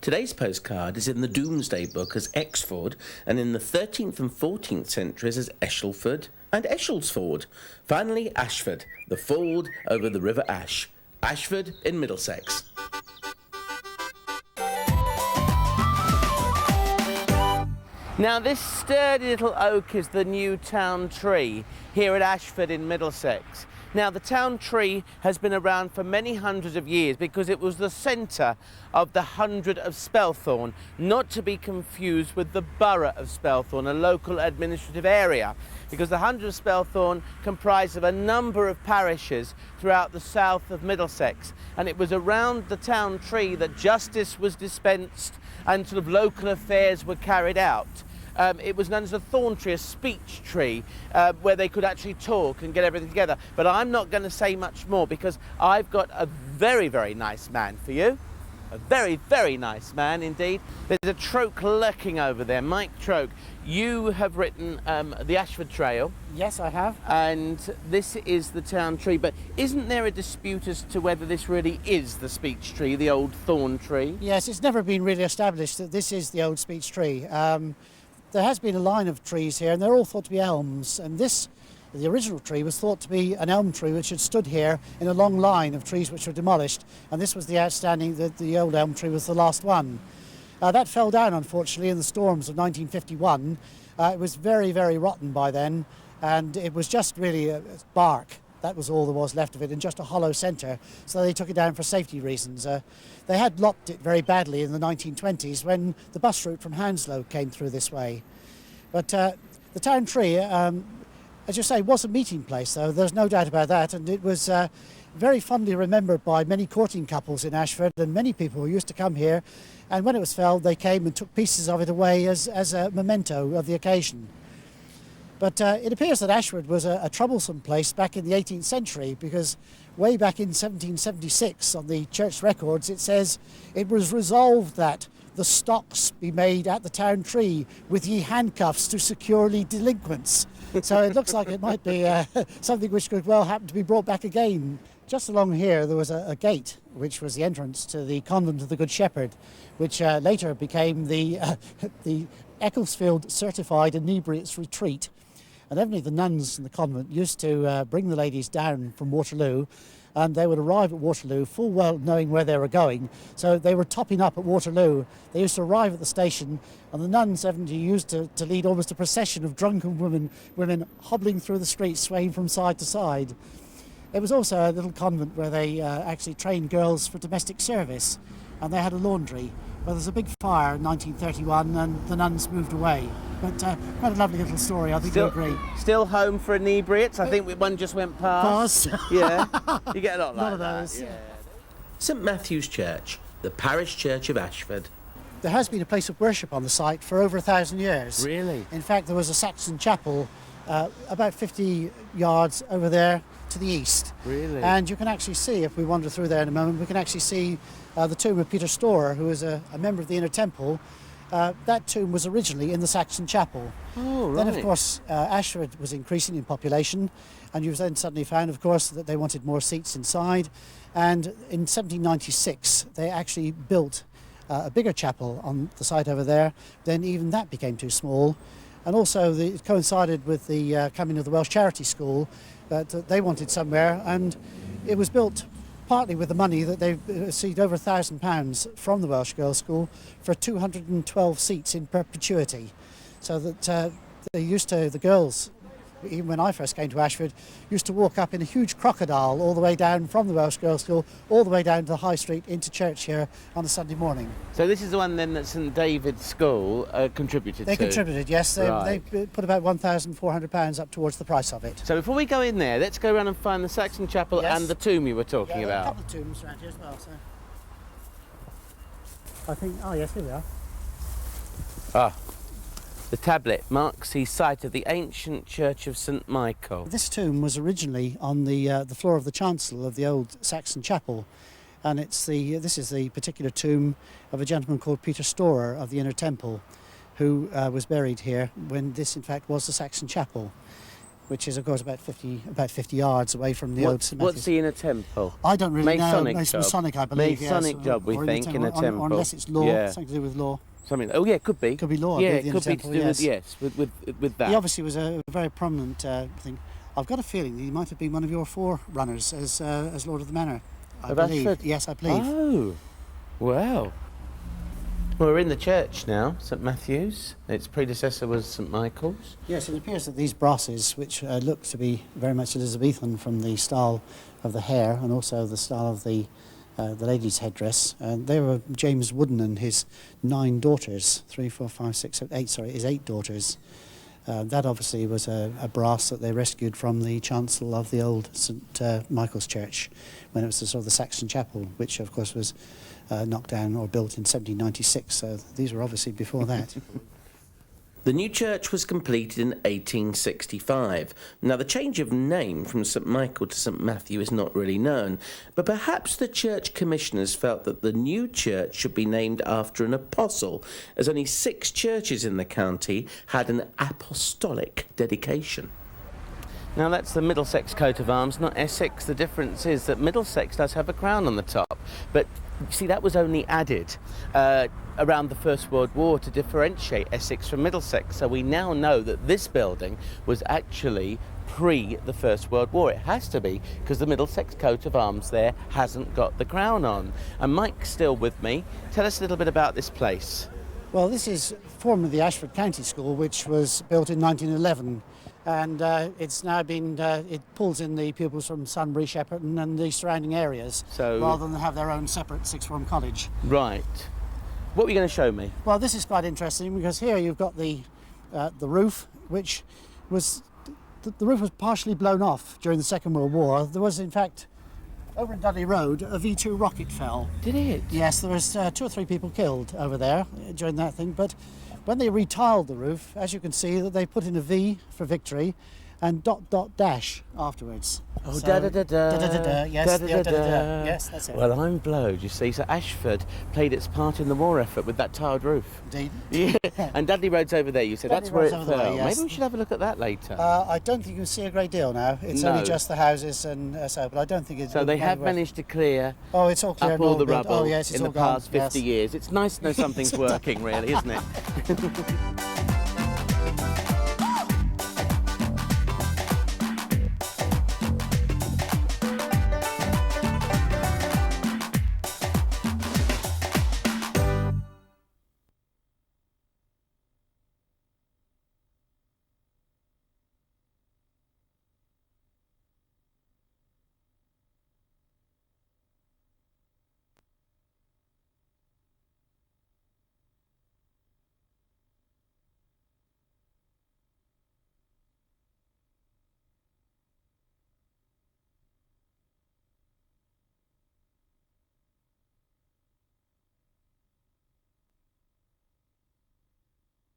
Today's postcard is in the Domesday Book as Exford, and in the 13th and 14th centuries as Eshelford and Eschelsford. Finally, Ashford, the ford over the River Ash. Ashford in Middlesex. Now, this sturdy little oak is the new town tree here at Ashford in Middlesex. Now, the town tree has been around for many hundreds of years because it was the centre of the hundred of Spelthorne, not to be confused with the borough of Spelthorne, a local administrative area, because the hundred of Spelthorne comprised of a number of parishes throughout the south of Middlesex, and it was around the town tree that justice was dispensed and sort of local affairs were carried out. It was known as a thorn tree, a speech tree, where they could actually talk and get everything together. But I'm not going to say much more because I've got a very, very nice man for you. A very, very nice man indeed. There's a Troke lurking over there. Mike Troke, you have written the Ashford Trail. Yes, I have. And this is the town tree. But isn't there a dispute as to whether this really is the speech tree, the old thorn tree? Yes, it's never been really established that this is the old speech tree. There has been a line of trees here, and they're all thought to be elms. And this, the original tree, was thought to be an elm tree which had stood here in a long line of trees which were demolished. And this was the outstanding, the old elm tree was the last one. That fell down, unfortunately, in the storms of 1951. It was very, very rotten by then, and it was just really bark. That was all there was left of it, and just a hollow centre. So they took it down for safety reasons. They had lopped it very badly in the 1920s when the bus route from Hounslow came through this way. But the town tree, as you say, was a meeting place, though. There's no doubt about that. And it was very fondly remembered by many courting couples in Ashford and many people who used to come here. And when it was felled, they came and took pieces of it away as a memento of the occasion. But it appears that Ashford was a troublesome place back in the 18th century, because way back in 1776 on the church records it says it was resolved that the stocks be made at the town tree with ye handcuffs to securely delinquents. So it looks like it might be something which could well happen to be brought back again. Just along here there was a gate which was the entrance to the convent of the Good Shepherd, which later became the Ecclesfield Certified Inebriates Retreat. And evidently the nuns in the convent used to bring the ladies down from Waterloo, and they would arrive at Waterloo full well knowing where they were going. So they were topping up at Waterloo. They used to arrive at the station, and the nuns evidently used to lead almost a procession of drunken women hobbling through the streets, swaying from side to side. It was also a little convent where they actually trained girls for domestic service, and they had a laundry. Well, there was a big fire in 1931 and the nuns moved away. But quite a lovely little story, I think you agree. Still home for inebriates? I think one just went past. Yeah, you get a lot like of those. That. Yeah. St Matthew's Church, the parish church of Ashford. There has been a place of worship on the site for over 1,000 years. Really? In fact, there was a Saxon chapel about 50 yards over there to the east. Really? And you can actually see, if we wander through there in a moment, we can actually see the tomb of Peter Storer, who was a member of the Inner Temple. That tomb was originally in the Saxon chapel. Oh, right. Then, of course, Ashford was increasing in population, and you then suddenly found, of course, that they wanted more seats inside. And in 1796, they actually built a bigger chapel on the site over there. Then even that became too small. And also, it coincided with the coming of the Welsh Charity School, that they wanted somewhere, and it was built partly with the money that they received over £1,000 from the Welsh Girls' School for 212 seats in perpetuity. So that the girls, even when I first came to Ashford, used to walk up in a huge crocodile all the way down from the Welsh Girls' School, all the way down to the High Street into church here on a Sunday morning. So this is the one then that St David's School contributed to? They contributed, yes. Right. They put about £1,400 up towards the price of it. So before we go in there, let's go around and find the Saxon Chapel and the tomb you were talking there are about. a couple of tombs around here as well. So I think, oh yes, here we are. Ah. The tablet marks the site of the ancient church of St Michael. This tomb was originally on the floor of the chancel of the old Saxon chapel, and this is the particular tomb of a gentleman called Peter Storer of the Inner Temple, who was buried here when this in fact was the Saxon chapel. which is of course about 50 yards away from the old St. What's Matthew's. the inner temple? I don't really Masonic know. It's job. Masonic, I believe. Masonic yes. job, we Or think, in a or temple. unless it's law, Yeah. something to do with law. Something. Oh yeah, could be. Could be law. I Yeah, believe, it the could be inner to temple, do with yes. with that. He obviously was a very prominent thing. I've got a feeling that he might have been one of your forerunners as Lord of the Manor. I Of believe. Ashford? Yes, I believe. Oh, well. Well, we're in the church now, St Matthew's. Its predecessor was St Michael's. Yes, it appears that these brasses, which look to be very much Elizabethan from the style of the hair and also the style of the lady's headdress, they were James Wooden and his 9 daughters, 3, 4, 5, 6, 7, 8, sorry, his 8 daughters. That obviously was a brass that they rescued from the chancel of the old St Michael's Church when it was the sort of the Saxon chapel, which of course was knocked down or built in 1796, so these were obviously before that. The new church was completed in 1865. Now, the change of name from St Michael to St Matthew is not really known, but perhaps the church commissioners felt that the new church should be named after an apostle, as only 6 churches in the county had an apostolic dedication. Now, that's the Middlesex coat of arms, not Essex. The difference is that Middlesex does have a crown on the top, but you see, that was only added around the First World War to differentiate Essex from Middlesex. So we now know that this building was actually pre the First World War. It has to be, because the Middlesex coat of arms there hasn't got the crown on. And Mike's still with me. Tell us a little bit about this place. Well, this is formerly the Ashford County School, which was built in 1911. And it's now been, it pulls in the pupils from Sunbury, Shepperton and the surrounding areas, So, rather than have their own separate sixth form college. Right. What were you going to show me? Well, this is quite interesting because here you've got the roof, which was, the roof was partially blown off during the Second World War. There was, in fact, over in Dudley Road, a V2 rocket fell. Did it? Yes, there was 2 or 3 people killed over there during that thing, but when they retiled the roof, as you can see, that they put in a V for victory and ... afterwards. Oh, So, da da da da. da da da da. Yes, Da, da, yeah, da, da, da, da. da. Yes, that's it. Well, I'm blowed, you see. So Ashford played its part in the war effort with that tiled roof. Indeed. Yeah. And Dudley Road's over there, you said. Dudley That's where it Road's over the fell. way, yes. Maybe we should have a look at that later. I don't think you'll see a great deal now. It's No. only just the houses and so, but I don't think it's... So they have managed to clear Oh, it's all clear up and all the built. rubble Oh, yes, it's in all the gone. past 50 yes. years. It's nice to know something's working, really, isn't it?